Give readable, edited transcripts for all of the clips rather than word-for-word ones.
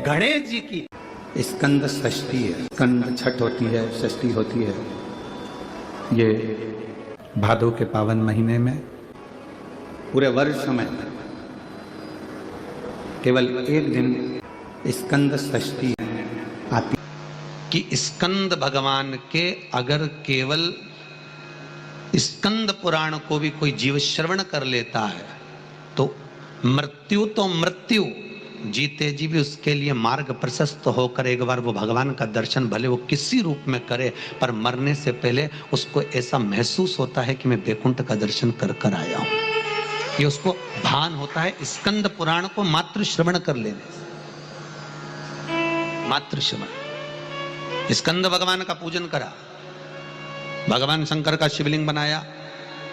गणेश जी की स्कंद षष्ठी है। स्कंद छठ होती है, षष्ठी होती है। ये भादो के पावन महीने में पूरे वर्ष में केवल एक दिन स्कंद षष्ठी आती कि स्कंद भगवान के अगर केवल स्कंद पुराण को भी कोई जीव श्रवण कर लेता है तो मृत्यु, जीते जी भी उसके लिए मार्ग प्रशस्त होकर एक बार वो भगवान का दर्शन भले वो किसी रूप में करे, पर मरने से पहले उसको ऐसा महसूस होता है कि मैं वैकुंठ का दर्शन कर कर आया हूं। ये उसको भान होता है स्कंद पुराण को मात्र श्रवण कर लेने से। मात्र श्रवण। स्कंद भगवान का पूजन करा, भगवान शंकर का शिवलिंग बनाया,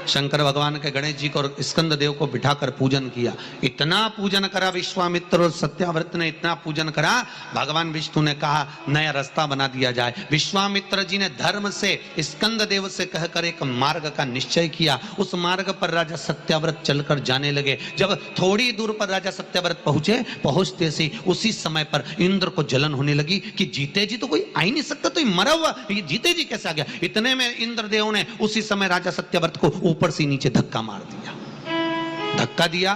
शंकर भगवान के गणेश जी को और स्कंद देव को बिठाकर पूजन किया। इतना पूजन करा विश्वामित्र और सत्याव्रत ने, इतना पूजन करा, भगवान विष्णु ने कहा नया रास्ता बना दिया जाए। विश्वामित्र जी ने धर्म से स्कंद देव से कहकर एक मार्ग का निश्चय किया। उस मार्ग पर राजा सत्याव्रत चलकर जाने लगे। जब थोड़ी दूर पर राजा सत्याव्रत पहुंचते से उसी समय पर इंद्र को जलन होने लगी कि जीते जी तो कोई आ ही नहीं सकता, तो मरा हुआ ये जीते जी कैसे आ गया। इतने में इंद्रदेव ने उसी समय राजा सत्याव्रत को ऊपर से नीचे धक्का मार दिया। धक्का दिया,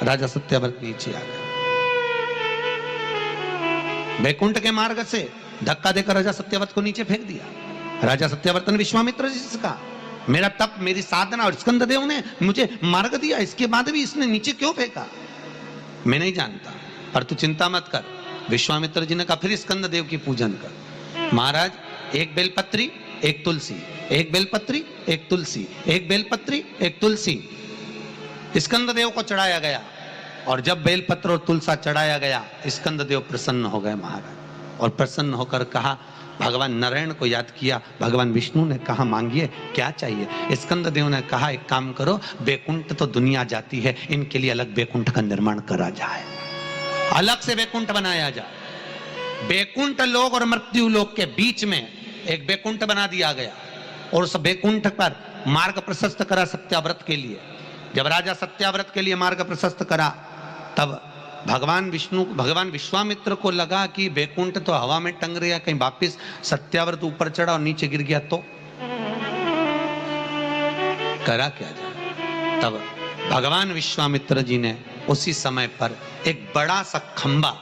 राजा सत्याव्रत नीचे आ गया। वैकुंठ के मार्ग से धक्का देकर राजा सत्याव्रत को नीचे फेंक दिया। राजा सत्याव्रत ने विश्वामित्र जी से कहा मेरा तप, मेरी साधना और स्कंद देव ने मुझे मार्ग दिया, इसके बाद भी इसने नीचे क्यों फेंका मैं नहीं जानता, पर तू चिंता मत कर। विश्वामित्र जी ने कहा फिर स्कंद देव की पूजन कर। महाराज, एक बेलपत्री एक तुलसी, एक बेलपत्री एक तुलसी, एक बेलपत्री एक तुलसी स्कंद देव को चढ़ाया गया। और जब बेलपत्र और तुलसा चढ़ाया गया, स्कंद देव प्रसन्न हो गए महाराज। और प्रसन्न होकर कहा, भगवान नारायण को याद किया। भगवान विष्णु ने कहा मांगिए क्या चाहिए। स्कंद देव ने कहा एक काम करो, वैकुंठ तो दुनिया जाती है, इनके लिए अलग वैकुंठ का निर्माण करा जाए, अलग से वैकुंठ बनाया जाए। वैकुंठ लोक और मृत्यु लोक के बीच में एक वैकुंठ बना दिया गया और उस वैकुंठ पर मार्ग प्रशस्त करा सत्याव्रत के लिए। जब राजा सत्याव्रत के लिए मार्ग प्रशस्त करा, तब भगवान विश्वामित्र को लगा कि वैकुंठ तो हवा में टंग रहा, कहीं वापिस सत्याव्रत ऊपर चढ़ा और नीचे गिर गया तो करा क्या जाए। तब भगवान विश्वामित्र जी ने उसी समय पर एक बड़ा सा खंबा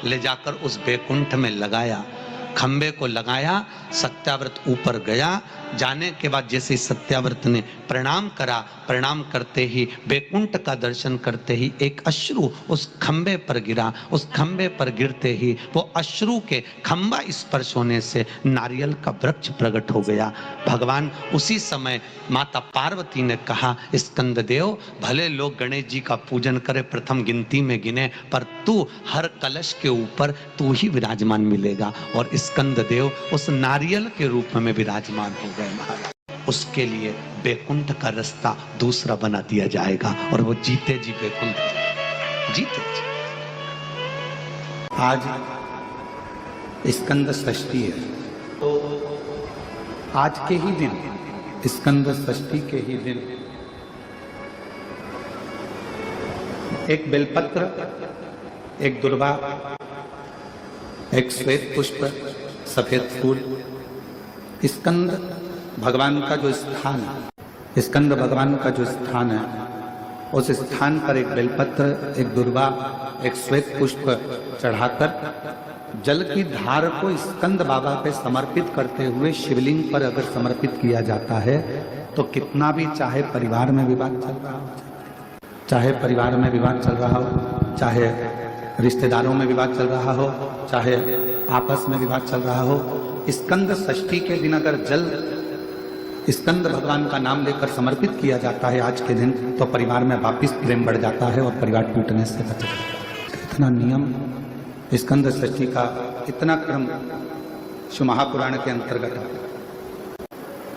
ले जाकर उस वैकुंठ में लगाया। खंबे को लगाया, सत्याव्रत ऊपर गया। जाने के बाद जैसे सत्याव्रत ने प्रणाम करा, प्रणाम करते ही वैकुंठ का दर्शन करते ही एक अश्रु उस खंबे पर गिरा। उस खंबे पर गिरते ही वो अश्रु के खंबा स्पर्श होने से नारियल का वृक्ष प्रकट हो गया। भगवान उसी समय माता पार्वती ने कहा स्कंद देव, भले लोग गणेश जी का पूजन करे, प्रथम गिनती में गिने, पर तू हर कलश के ऊपर तू ही विराजमान मिलेगा। और स्कंद देव उस नारियल के रूप में विराजमान हो गए महाराज। उसके लिए वैकुंठ का रास्ता दूसरा बना दिया जाएगा और वो जीते जी वैकुंठ जीते जी। आज स्कंद षष्ठी है, तो आज के ही दिन, स्कंद षष्ठी के ही दिन एक बेलपत्र, एक दुर्वा, एक श्वेत पुष्प, सफेद फूल, स्कंद भगवान का जो स्थान है, स्कंद भगवान का जो स्थान है, उस स्थान पर एक बेलपत्र, एक दुर्वा, एक श्वेत पुष्प चढ़ाकर जल की धार को स्कंद बाबा पे समर्पित करते हुए शिवलिंग पर अगर समर्पित किया जाता है तो कितना भी, चाहे परिवार में विवाद चल रहा हो, चाहे परिवार में विवाद चल रहा हो, चाहे रिश्तेदारों में विवाद चल रहा हो, चाहे आपस में विवाद चल रहा हो, स्कंद षष्ठी के दिन अगर जल स्कंद भगवान का नाम लेकर समर्पित किया जाता है आज के दिन, तो परिवार में वापिस प्रेम बढ़ जाता है और परिवार टूटने से बच जाता है। इतना नियम स्कंद षष्ठी का, इतना क्रम शिव महापुराण के अंतर्गत।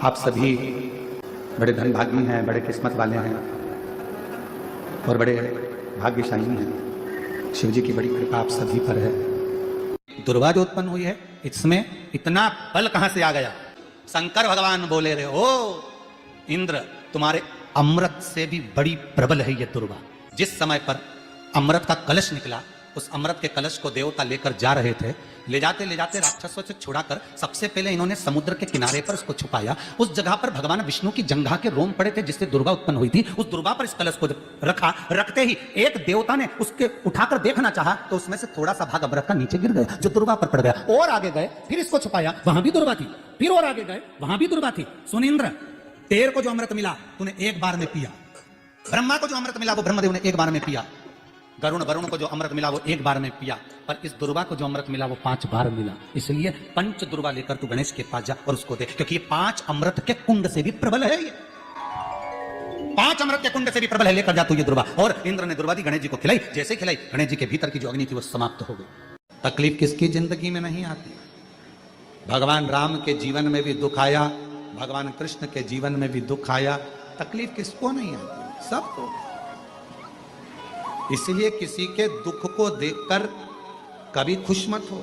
आप सभी बड़े धनभागी हैं, बड़े किस्मत वाले हैं और बड़े भाग्यशाली हैं। शिव जी की बड़ी कृपा आप सभी पर है। दुर्वा जो उत्पन्न हुई है, इसमें इतना बल कहां से आ गया। शंकर भगवान बोले रहे, ओ इंद्र, तुम्हारे अमृत से भी बड़ी प्रबल है ये दुर्वा। जिस समय पर अमृत का कलश निकला, उस अमृत के कलश को देवता लेकर जा रहे थे। ले जाते राक्षसों से छुड़ाकर सबसे पहले इन्होंने समुद्र के किनारे पर उसको छुपाया। उस जगह पर भगवान विष्णु की जंघा के रोम पड़े थे जिससे दुर्गा उत्पन्न हुई थी। उस दुर्गा पर इस कलश को रखा, रखते ही एक देवता ने उसके उठाकर देखना चाहा तो उसमें से थोड़ा सा भाग अमृत का नीचे गिर गया जो दुर्गा पर पड़ गया। और आगे गए, फिर इसको छुपाया, वहां भी दुर्गा थी। फिर और आगे गए, वहां भी दुर्गा थी। सुनिंद्र, तेर को जो अमृत मिला तूने एक बार में पिया। ब्रह्मा को जो अमृत मिला वो ब्रह्मदेव ने एक बार में पिया। वरुण को जो अमृत मिला वो एक बार में पिया। पर इस दुर्वा को जो अमृत मिला वो 5 बार मिला। इसलिए पंच दुर्वा लेकर तू गणेश के पास जा और उसको दे, क्योंकि ये 5 अमृत के कुंड से भी प्रबल है। ये 5 अमृत के कुंड से भी प्रबल है। लेकर जा तू ये दुर्वा। और इंद्र ने दुर्वा दी, गणेश जी को खिलाई। जैसे खिलाई, गणेश जी के भीतर की जो अग्नि थी वो समाप्त हो गई। तकलीफ किसकी जिंदगी में नहीं आती? भगवान राम के जीवन में भी दुख आया, भगवान कृष्ण के जीवन में भी दुख आया। तकलीफ किसको नहीं आती? सबको। इसलिए किसी के दुख को देखकर कभी खुश मत हो।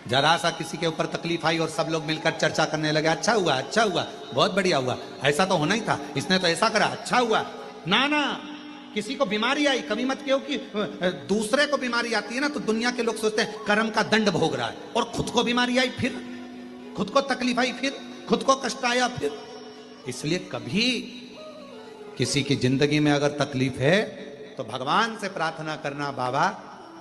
जरा सा किसी के ऊपर तकलीफ आई और सब लोग मिलकर चर्चा करने लगे, अच्छा हुआ, बहुत बढ़िया हुआ, ऐसा तो होना ही था, इसने तो ऐसा करा, अच्छा हुआ। ना, किसी को बीमारी आई कभी मत कहो कि दूसरे को बीमारी आती है ना तो दुनिया के लोग सोचते हैं कर्म का दंड भोग रहा है। और खुद को बीमारी आई, फिर खुद को तकलीफ आई, फिर खुद को कष्ट आया, फिर। इसलिए कभी किसी की जिंदगी में अगर तकलीफ है तो भगवान से प्रार्थना करना, बाबा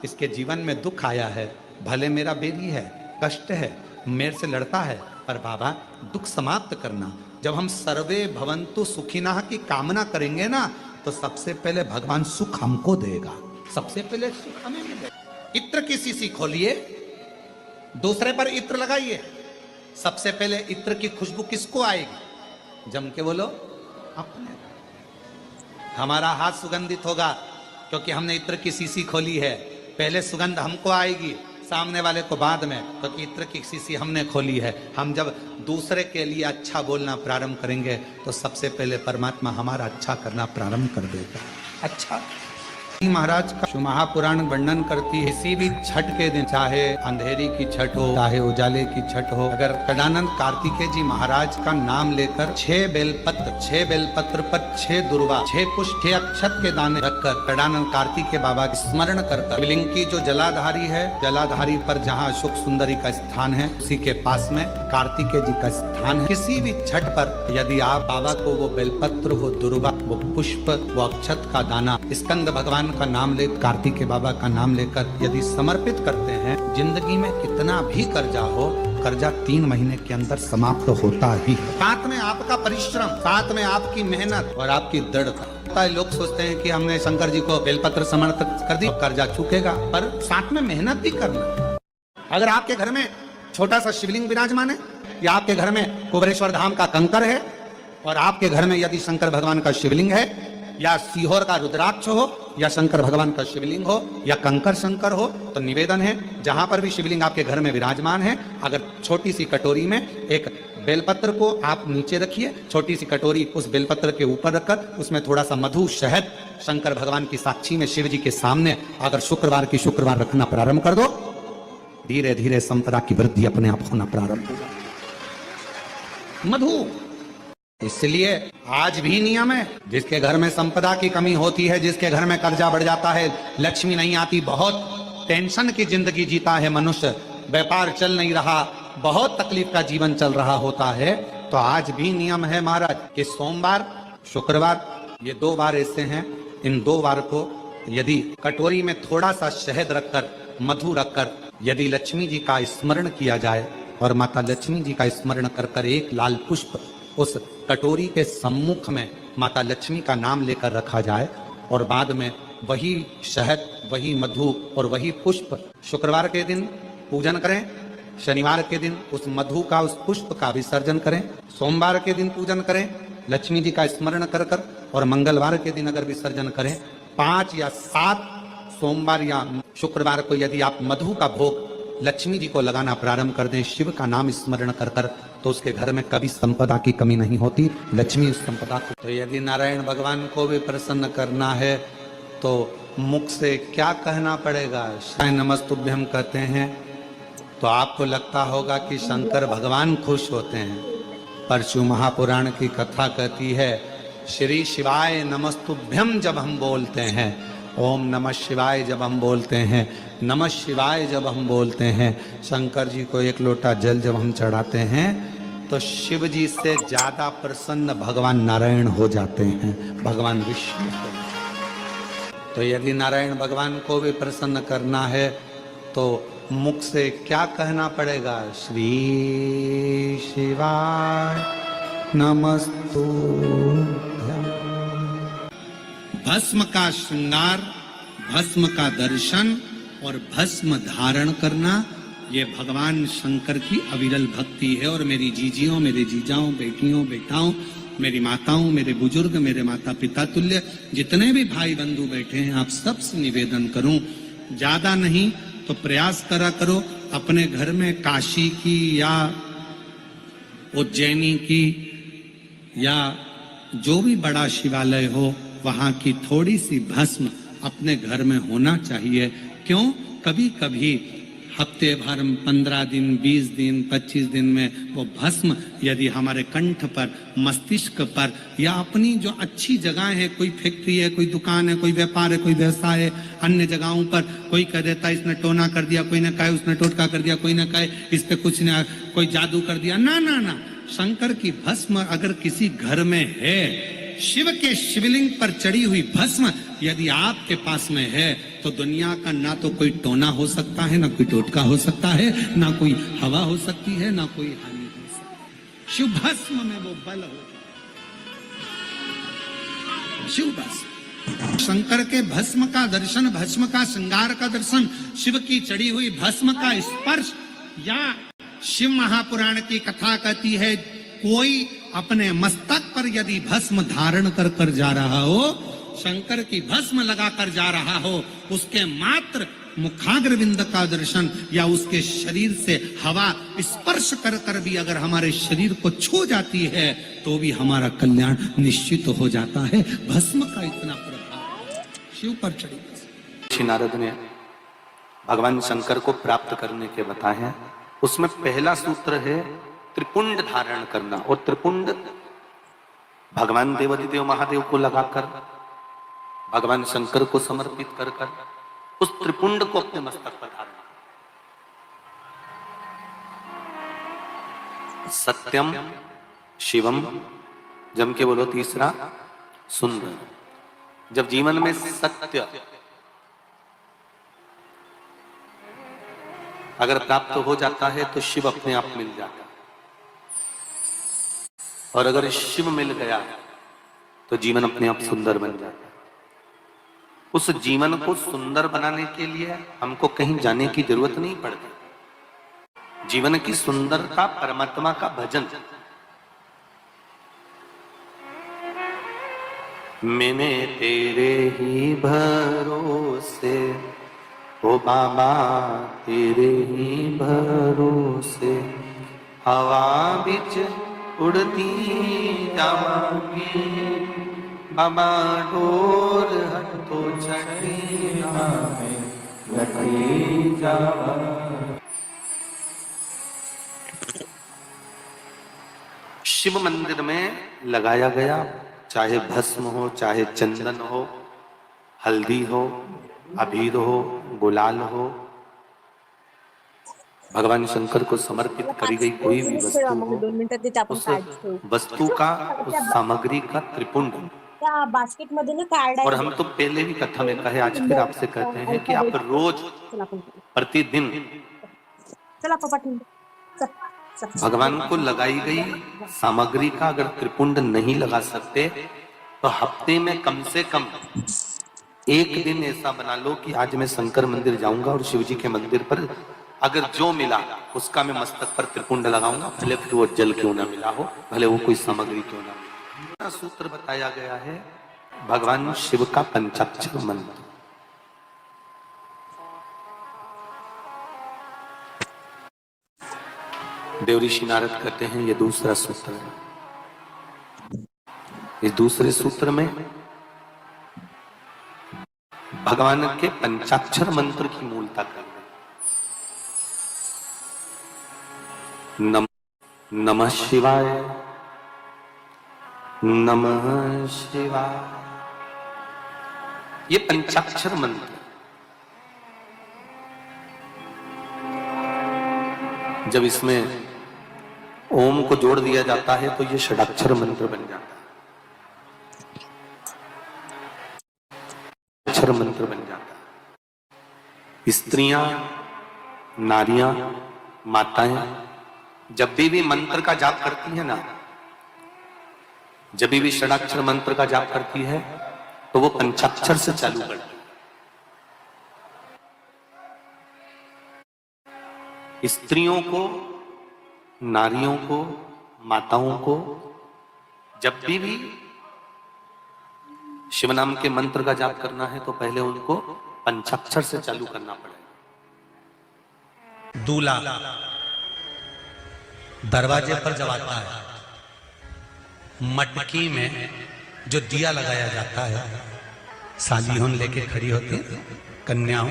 इसके जीवन में दुख आया है, भले मेरा बेबी है, कष्ट है, मेरे से लड़ता है, पर बाबा दुख समाप्त करना। जब हम सर्वे भवन्तु सुखिनः की कामना करेंगे ना तो सबसे पहले भगवान सुख हमको देगा। सबसे पहले सुख हमें मिलेगा। इत्र की शीशी खोलिए, दूसरे पर इत्र लगाइए। सबसे पहले इत्र की खुशबू किसको आएगी? जम के बोलो, अपने। हमारा हाथ सुगंधित होगा क्योंकि हमने इत्र की शीशी खोली है। पहले सुगंध हमको आएगी, सामने वाले को बाद में, क्योंकि इत्र की शीशी हमने खोली है। हम जब दूसरे के लिए अच्छा बोलना प्रारंभ करेंगे तो सबसे पहले परमात्मा हमारा अच्छा करना प्रारंभ कर देगा। अच्छा महाराज का महापुराण वर्णन करती है, किसी भी छठ के दिन, चाहे अंधेरी की छठ हो चाहे उजाले की छठ हो, अगर कडानंद कार्तिकेय जी महाराज का नाम लेकर 6 बेलपत्र पर 6 दुर्वा, 6 पुष्प, 6 अक्षत के दाने रखकर कडानंद कार्तिकेय बाबा की स्मरण कर शिवलिंग की जो जलाधारी है, जलाधारी पर जहाँ अशोक सुंदरी का स्थान है उसी के पास में कार्तिकेय जी का स्थान है। किसी भी छठ पर यदि आप बाबा को वो बेलपत्र, वो दुर्वा, वो पुष्प, वो अक्षत का दाना स्कंद भगवान का नाम ले, कार्तिकेय बाबा का नाम लेकर यदि समर्पित करते हैं, जिंदगी में कितना भी कर्जा हो, कर्जा 3 महीने के अंदर समाप्त होता ही। साथ में आपका परिश्रम, साथ में आपकी मेहनत और आपकी दृढ़ता। लोग सोचते हैं कि हमने शंकर जी को बेलपत्र समर्पित कर दी, कर्जा चूकेगा, पर साथ में मेहनत भी करना। अगर आपके घर में छोटा सा शिवलिंग विराजमान है या आपके घर में कुबेरेश्वर धाम का कंकर है और आपके घर में यदि शंकर भगवान का शिवलिंग है या सीहोर का रुद्राक्ष हो या शंकर भगवान का शिवलिंग हो या कंकर शंकर हो, तो निवेदन है जहां पर भी शिवलिंग आपके घर में विराजमान है, अगर छोटी सी कटोरी में एक बेलपत्र को आप नीचे रखिए, छोटी सी कटोरी उस बेलपत्र के ऊपर रखकर उसमें थोड़ा सा मधु, शहद शंकर भगवान की साक्षी में शिव जी के सामने अगर शुक्रवार की शुक्रवार रखना प्रारंभ कर दो, धीरे धीरे संपदा की वृद्धि अपने आप होना प्रारंभ होगा। मधु। इसलिए आज भी नियम है, जिसके घर में संपदा की कमी होती है, जिसके घर में कर्जा बढ़ जाता है, लक्ष्मी नहीं आती, बहुत टेंशन की जिंदगी जीता है मनुष्य, व्यापार चल नहीं रहा, बहुत तकलीफ का जीवन चल रहा होता है, तो आज भी नियम है महाराज कि सोमवार, शुक्रवार, ये 2 बार ऐसे हैं, इन 2 बार को यदि कटोरी में थोड़ा सा शहद रखकर, मधु रखकर यदि लक्ष्मी जी का स्मरण किया जाए और माता लक्ष्मी जी का स्मरण कर एक लाल पुष्प उस कटोरी के सम्मुख में माता लक्ष्मी का नाम लेकर रखा जाए और बाद में वही शहद, वही मधु और वही पुष्प शुक्रवार के दिन पूजन करें, शनिवार के दिन उस मधु का, उस पुष्प का विसर्जन करें, सोमवार के दिन पूजन करें लक्ष्मी जी का स्मरण कर कर और मंगलवार के दिन अगर विसर्जन करें, 5 या 7 सोमवार या शुक्रवार को यदि आप मधु का भोग लक्ष्मी जी को लगाना प्रारंभ कर दें, शिव का नाम स्मरण कर कर, तो उसके घर में कभी संपदा की कमी नहीं होती, लक्ष्मी उस संपदा को। तो यदि नारायण भगवान को भी प्रसन्न करना है तो मुख से क्या कहना पड़ेगा? नमस्तुभ्यम कहते हैं तो आपको लगता होगा कि शंकर भगवान खुश होते हैं, पर शिव महापुराण की कथा कहती है श्री शिवाय नमस्तुभ्यम जब हम बोलते हैं ओम नमः शिवाय जब हम बोलते हैं, नमः शिवाय जब हम बोलते हैं, शंकर जी को एक लोटा जल जब हम चढ़ाते हैं, तो शिव जी से ज्यादा प्रसन्न भगवान नारायण हो जाते हैं, भगवान विष्णु को। तो यदि नारायण भगवान को भी प्रसन्न करना है तो मुख से क्या कहना पड़ेगा? श्री शिवाय नमस्तुभ्यं। भस्म का श्रृंगार, भस्म का दर्शन और भस्म धारण करना, ये भगवान शंकर की अविरल भक्ति है। और मेरी जीजियों, मेरे जीजाओं, बेटियों, बेटाओं, मेरी माताओं, मेरे बुजुर्ग, मेरे माता पिता तुल्य जितने भी भाई बंधु बैठे हैं, आप सबसे निवेदन करूं, ज्यादा नहीं तो प्रयास करा करो अपने घर में काशी की या उज्जैनी की या जो भी बड़ा शिवालय हो, वहां की थोड़ी सी भस्म अपने घर में होना चाहिए। क्यों? कभी कभी हफ्ते भर, 15 दिन, 20 दिन, 25 दिन में वो भस्म यदि हमारे कंठ पर, मस्तिष्क पर या अपनी जो अच्छी जगह है, कोई फैक्ट्री है, कोई दुकान है, कोई व्यापार है, कोई व्यवसाय है, अन्य जगहों पर कोई कह देता है इसने टोना कर दिया, कोई ने कहे उसने टोटका कर दिया, कोई ने कहे इस पे कुछ ने कोई जादू कर दिया। ना ना ना, शंकर की भस्म अगर किसी घर में है, शिव के शिवलिंग पर चढ़ी हुई भस्म यदि आपके पास में है, तो दुनिया का ना तो कोई टोना हो सकता है, ना कोई टोटका हो सकता है, ना कोई हवा हो सकती है, ना कोई हानि हो सकती है। शिव भस्म में वो बल हो, शिव भस्म। शंकर के भस्म का दर्शन, भस्म का श्रृंगार का दर्शन, शिव की चढ़ी हुई भस्म का स्पर्श, या शिव महापुराण की कथा कहती है कोई अपने मस्तक पर यदि भस्म धारण कर कर जा रहा हो, शंकर की भस्म लगाकर जा रहा हो, उसके मात्र मुखाग्रविंद का दर्शन या उसके शरीर से हवा स्पर्श कर कर भी अगर हमारे शरीर को छू जाती है तो भी हमारा कल्याण निश्चित हो जाता है। भस्म का इतना प्रभाव शिव पर चढ़ी। ऋषि नारद ने भगवान शंकर को प्राप्त करने के बताए हैं। उसमें पहला सूत्र है त्रिपुंड धारण करना, और त्रिपुंड भगवान देवादिदेव महादेव को लगाकर, भगवान शंकर को समर्पित कर कर उस त्रिपुंड को अपने मस्तक पर धारण। सत्यम शिवम, जम के बोलो तीसरा, सुंदर। जब जीवन में सत्य अगर प्राप्त हो जाता है तो शिव अपने आप मिल जाता है, और अगर शिव मिल गया तो जीवन अपने आप सुंदर बन जाता है। उस जीवन को सुंदर बनाने के लिए हमको कहीं जाने की जरूरत नहीं पड़ती। जीवन की सुंदरता परमात्मा का भजन। मैंने तेरे ही भरोसे, ओ बाबा तेरे ही भरोसे, हवा बिच उड़ती जावांगी, बाबा डोर हटो छठी लटकी जावा। शिव मंदिर में लगाया गया, चाहे भस्म हो, चाहे चंदन हो, हल्दी हो, अबीर हो, गुलाल हो, भगवान शंकर को समर्पित करी गई कोई भी वस्तु हो, उस वस्तु का, उस सामग्री का त्रिपुंड। बास्केट मध्ये ना कार्ड और हम तो पहले भी कथा में कहे, आज फिर आपसे कहते हैं कि आप रोज प्रतिदिन भगवान को लगाई गई सामग्री का अगर त्रिपुंड नहीं लगा सकते तो हफ्ते में कम से कम एक दिन ऐसा बना लो कि आज मैं शंकर मंदिर जाऊंगा और शिव जी के मंदिर पर अगर जो मिला उसका मैं मस्तक पर त्रिपुंड लगाऊंगा, भले फिर वो जल क्यों ना मिला हो, भले वो कोई सामग्री क्यों ना मिला। सूत्र बताया गया है भगवान शिव का पंचाक्षर मंत्र। देवऋषि नारद कहते हैं ये दूसरा सूत्र है। इस दूसरे सूत्र में भगवान के पंचाक्षर मंत्र की मूलता कर नमः शिवाय, नमः शिवाय, ये पंचाक्षर मंत्र, जब इसमें ओम को जोड़ दिया जाता है तो ये षडाक्षर मंत्र बन जाता है, अक्षर मंत्र बन जाता है। स्त्रियां, नारियां, माताएं जब भी मंत्र का जाप करती है ना, जब भी षडाक्षर मंत्र का जाप करती है तो वो पंचाक्षर से चालू करती है। स्त्रियों को, नारियों को, माताओं को जब भी शिव नाम के मंत्र का जाप करना है तो पहले उनको पंचाक्षर से चालू करना पड़ेगा। दूल्हा दरवाजे पर जब आता है, मटकी में जो दिया लगाया जाता है, सालीहों लेके खड़ी होती है कन्याओं,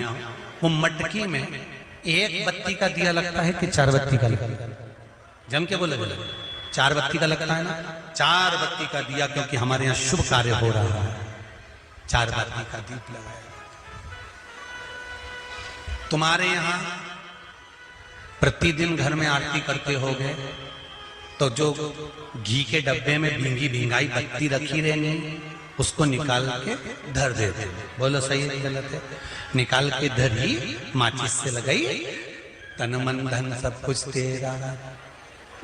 वो मटकी में एक बत्ती का दिया लगता है कि 4 बत्ती का लगता है? जम के बोले 4 बत्ती का लगता है ना, 4 बत्ती का दिया, क्योंकि हमारे यहाँ शुभ कार्य हो रहा है, 4 बत्ती का दीप लगाया। तुम्हारे यहां प्रतिदिन घर में आरती करते होगे तो जो घी के डब्बे में भींगी भिंगाई बत्ती रखी रहनी, उसको निकाल के धर देते। बोलो सही है गलत है? निकाल के धरी, माचिस से लगाई, तन मन धन सब कुछ तेरा,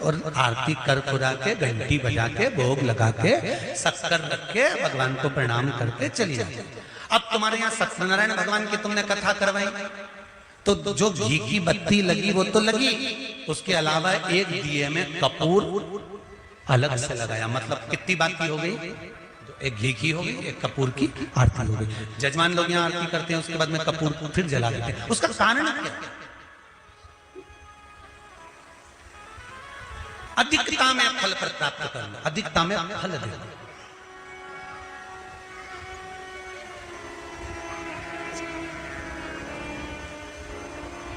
और आरती कर पुरा के, घंटी बजा के, भोग लगा के, शक्कर रख के भगवान को प्रणाम करके चली जाते। अब तुम्हारे यहाँ सत्यनारायण भगवान की तुमने कथा करवाई तो जो घी की बत्ती लगी वो तो लगी, उसके अलावा एक दिए में कपूर अलग से लगाया। मतलब कितनी बाती हो गई? एक घी की हो गई, एक कपूर की आरती हो गई। जजमान लोग यहाँ आरती करते हैं, उसके बाद में कपूर फिर जला देते हैं। उसका कारण क्या? अधिकता में फल प्राप्त करना, अधिकता में फल देना।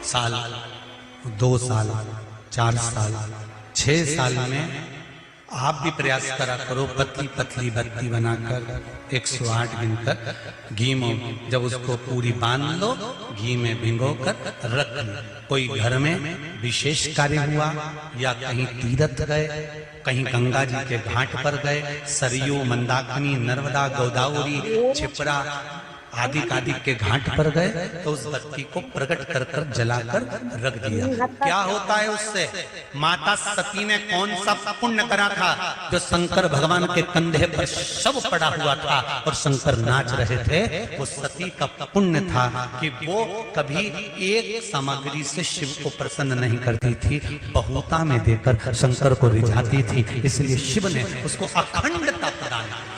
साल, 2 साल, 4 साल, 6 साल में आप भी प्रयास करा करो, पतली पतली बत्ती बनाकर 108 दिन तक घी में जब उसको पूरी बांध लो, घी में भिगो कर रख लो। कोई घर में विशेष कार्य हुआ या कहीं तीर्थ गए, कहीं गंगा जी के घाट पर गए, सरयू, मंदाकिनी, नर्मदा, गोदावरी, छिपरा आदि आदि के घाट पर गए तो उस बत्ती को प्रकट कर कर जलाकर रख दिया। क्या होता है उससे? माता सती ने कौन सा पुण्य करा था? जो शंकर भगवान के कंधे पर शव पड़ा हुआ था और शंकर नाच रहे थे, वो सती का पुण्य था कि वो कभी एक सामग्री से शिव को प्रसन्न नहीं करती थी, बहुता में देकर शंकर को रिझाती थी। इसलिए शिव ने उसको अखंडता प्रदान की।